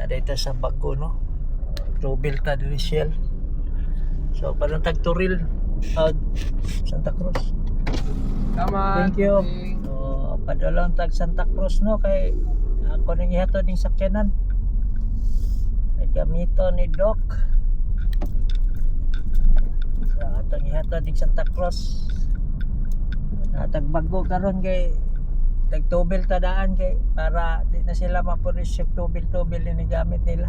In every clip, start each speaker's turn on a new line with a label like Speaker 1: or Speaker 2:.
Speaker 1: dito sa Bago, no? Rubel ta dili Shell. So parang tagturil Santa Cruz. Thank you. So padulong tag Santa Cruz, no, kay ako nang ihatod ning sakyanan. Kay gamito ni Doc. So atong ihatod ning Santa Cruz. Tag Bago karon kay tag-tubel tadaan kay para di na sila mapulis yung tubel ni gamit nila.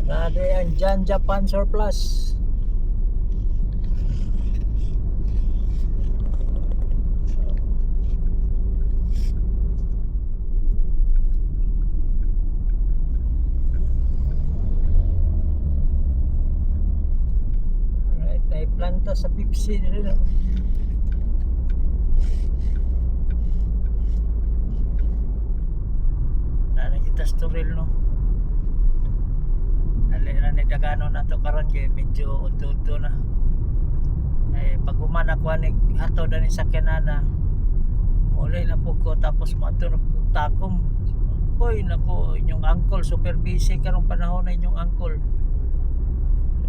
Speaker 1: Nade ang Jan Japan Surplus. May planta sa Pepsi rin. Nakita storil, no. Dali na ni dagano na to karon kay medyo uto na. Pag human ako ni ato dani sakyanana. Uli na po ko tapos mato na po takom. Koy nako inyong uncle super busy karong panahon na inyong uncle.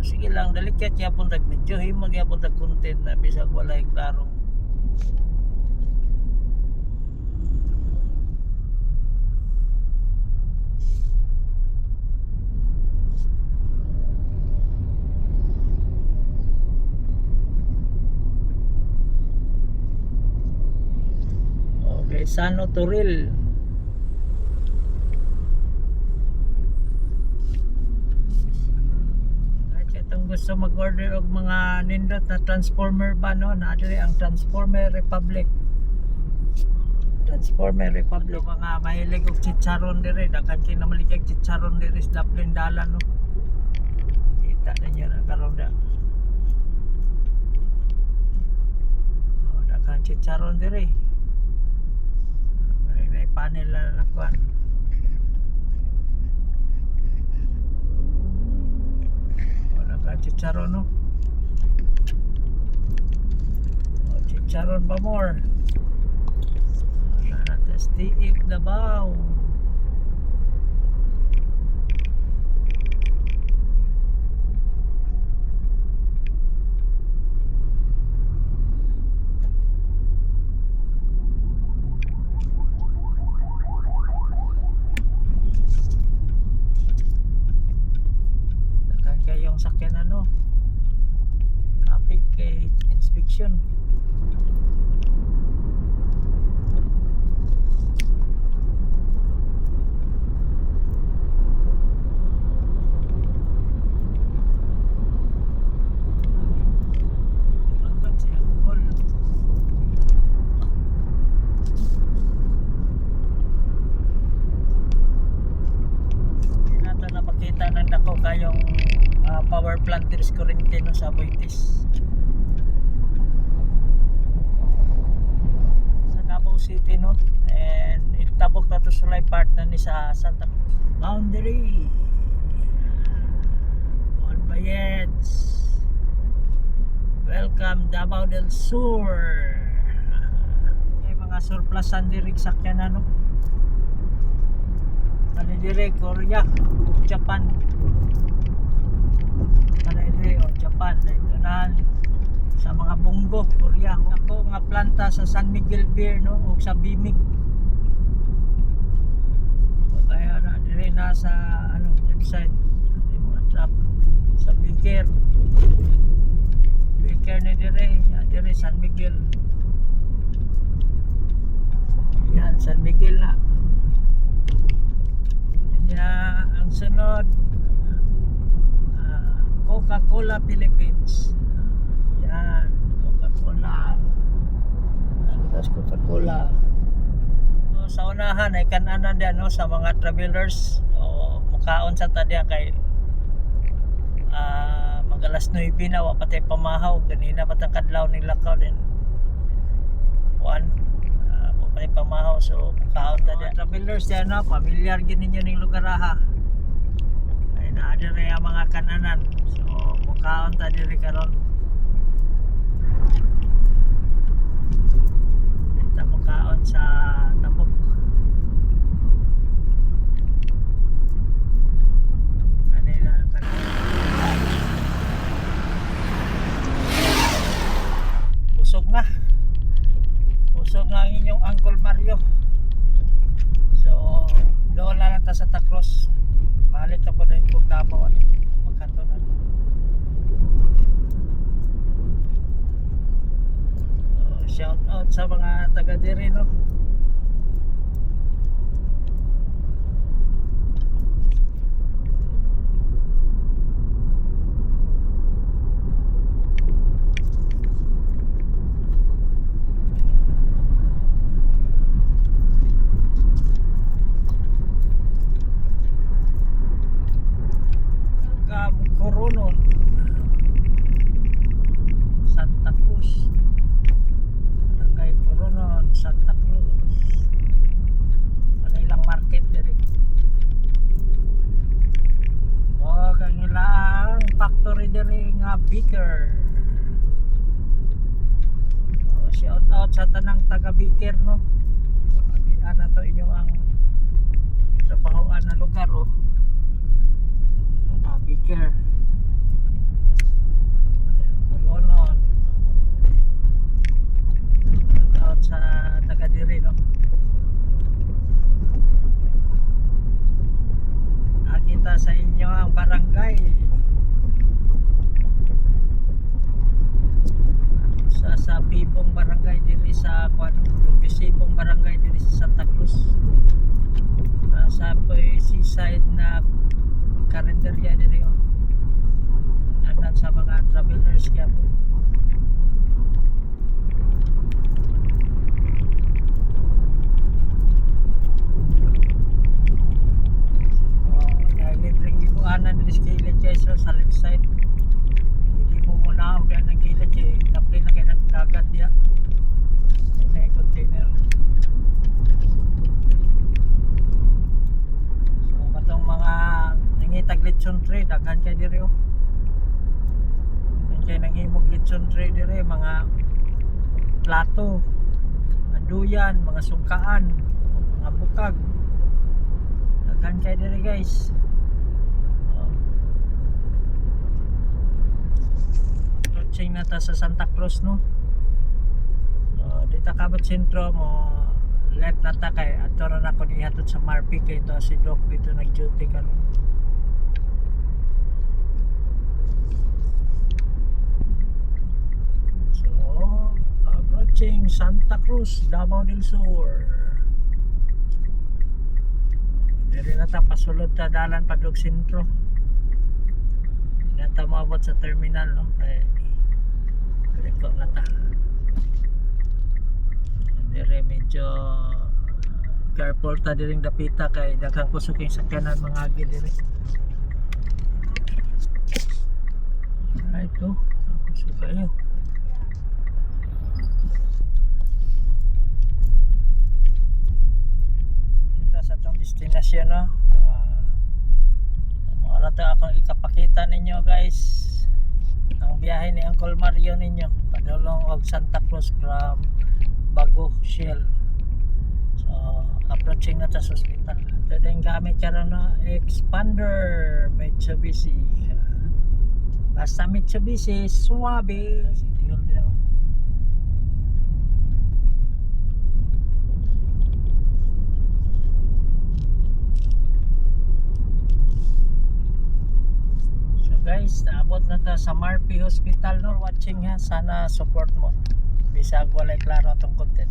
Speaker 1: Sige lang, dalikat yapon tag medyo himag yapon tag content na bisag walay klarong. Okay, Sano Turil. Gusto mag-order og mga nindot na transformer ba, no? Na diri ang Transformer Republic. Mga mahilig og chicharon diri, dakan kay na maligag chicharon diri sa Laplindalan, no. Kita na niyo na karon da. Dakan chicharon diri. May panel na nakuan. Chicharon, no? Chicharon pa more. Natas tiik Davao. Yung sakyan ano kapit kay inspection. Napakita ng dako kayong power plant Tiris Correntino sa Boitis sa Davao City, no, and itabok na to sa live partner ni sa Santa Cruz boundary on Bayets. Welcome Davao del Sur. May mga surplusan diri sakyan, no, kani diri Korea, Japan. Japan na ito na sa mga Bunggo, Korea. Ako nga planta sa San Miguel Beer, no, o sa Bimig. Kaya na dire na sa website WhatsApp sa Biker na dire San Miguel. Yan San Miguel na. Yan ang sunod, Coca-Cola Philippines. Yan, Coca-Cola. Tapos Coca-Cola. So, sa unahan ay kananan din, no, sa mga travelers. O mukaon sa tadya kay mag alas 9 na wa patay pamahaw. Ganina patang kadlaw ning lakaw din. Kuan may pamahaw so kaon ta diyan. Travelers diyan no, familiar gid ninyo ning lugar ha. Ay naa diri ang mga kananan. So mukaon ta diri karon. Kita mukaon sa Tabuk. Kanina Usog na ang inyong Uncle Mario. So doon na lang ta sa Tacloss. Balik ako na yung Davao ni magkanto na. So, shout out sa mga taga diri no. Coronon Santa Cruz, Barangay Coronon Santa Cruz. Ano ilang market diri. Kang ilang factory diri nga Beaker. Shout out sa tanang taga Beaker no. Ano to inyo ang trabahoan na lugar oh. Beaker Coronon. Out sa taga diri no. Nakita sa inyo ang barangay sa Bibong barangay diri sa Progresibong barangay diri sa Santa Cruz. Sa seaside na karinderya diri oh. Anan sa mga travelers kaya po. Libreng ibuanan diri sa Kilid so sa left side. Hindi mo muna og ang Kilid napli na kay nagdagat ya. May container. So katong mga nangitag lechon tray daghan kay diri oh. Kay nanghimog lechon tray diri mga plato, duyan, mga sungkaan, mga bukag. Daghan kay diri guys. Approaching na ta sa Santa Cruz no. So dito kabot sentro mo left na ta kay ato ra na ko nihatod sa Marpi kay to si Doc dito nag-duty karon. Approaching Santa Cruz, Davao del Sur. Diri na ta pasulod ta dalan padung sentro. Nata maabot sa terminal no. Dito na ta. Diri medyo careful ta diring dapita kay daghang kusog yung sakyanan mga agi diri. Right to. Kusog kayo. Sa itong destinasyon no. Mara to akong ikapakita ninyo guys ang biyahe ni Uncle Mario ninyo padulong og Santa Cruz from Bago Shell. So approaching na ta sa hospital. Ito din gamit karon no expander Mitsubishi. Basta Mitsubishi suwabe. Guys, naabot na ta sa Marpi Hospital no. Watching ha, sana support mo bisag walay klaro tong content.